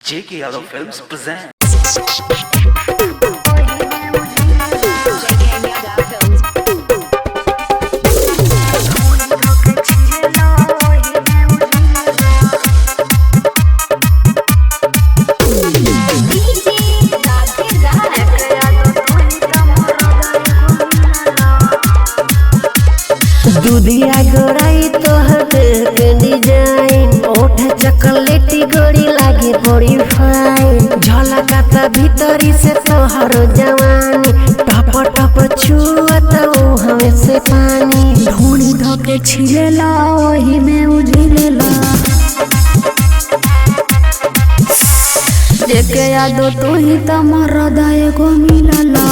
J.K. Yadav Films present. दूधिया गोराई तोहर के डिजाइन ओठ चॉकलेटी गोरी लागे बड़ी फाइन झलकाता भीतरी से तोहर जवानी टप टप छुअत हमें से पानी ढूंढी धोके छिलेला वही में उझिलेला जेके यादो तू ही त हृदय को मिलला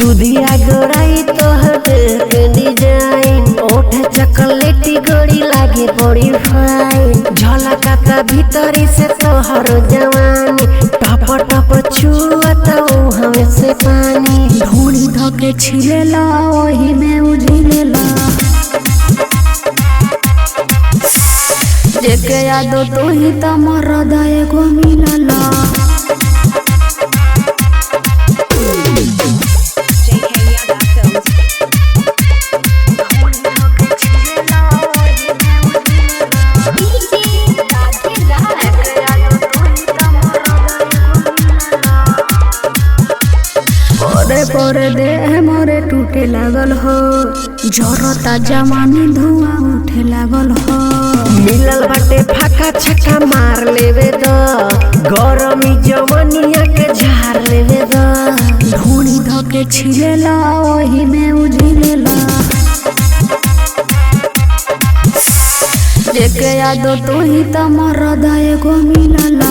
दूधिया गोराई तोहर के डिजाइन ओठ चॉकलेटी गोरी लागे बड़ी फाइन झलकाता भीतरी से तोहर जवानी टप टप छुअत हमें से पानी ढूंढी धोके छिलेला वही में उझिलेला जेके यादो तू ही त हृदय को मिलला परे दे मोरे टूटे लागल हो जरता जवानी धुआं उठे लागल हो मिलल बाटे फाका छक्का मार लेवे द गरमी जवनिया के झाड़ लेवे द ढूंढी धोके छिलेला वही में उझिलेला जेके यादो तू ही त हृदय को मिलला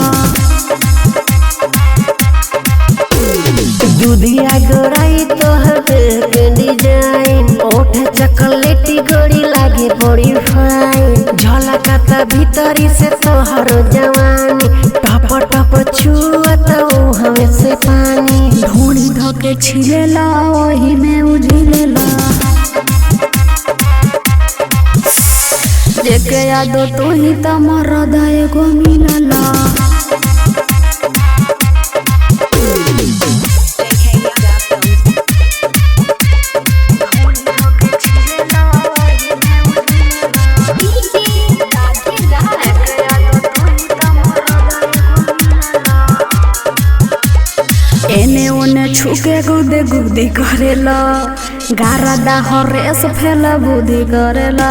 दूधिया गोराई तोहर के डिजाइन ओठ चॉकलेटी गोरी लागे बड़ी फाइन झलकाता भीतरी से तोहर जवानी टप टप छुअत हमें से पानी ढूंढी धोके छिलेला वही में उझिलेला जेके यादो तू ही त हृदय को मिलला एने ओने छुके गुदे गुदी करेला गारदा हरेस फेला बुद्धि करेला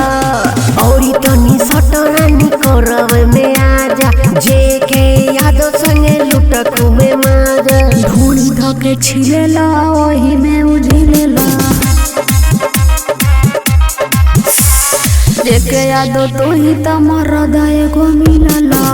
औरी तनी सटरानी करब में आजा जेके यादो संगे लुटक में माजा ढूंढी धोके छिलेला वही में उझिलेला जेके यादो तू ही त हृदय को मिलला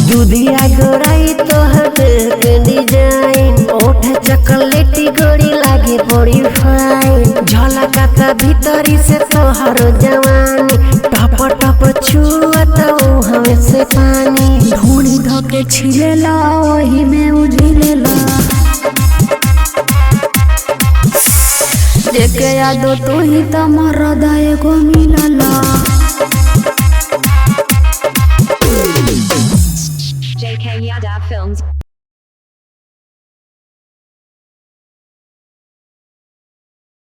दूधिया गोराई तोहर के डिजाइन ओठ चॉकलेटी गोरी लागे बड़ी फाइन झलकाता भीतरी से तोहर जवानी टप टप छुअत हमें से पानी ढूंढी धोके छिलेला वही में उझिलेला जेके यादो तू ही त हृदय को मिलला।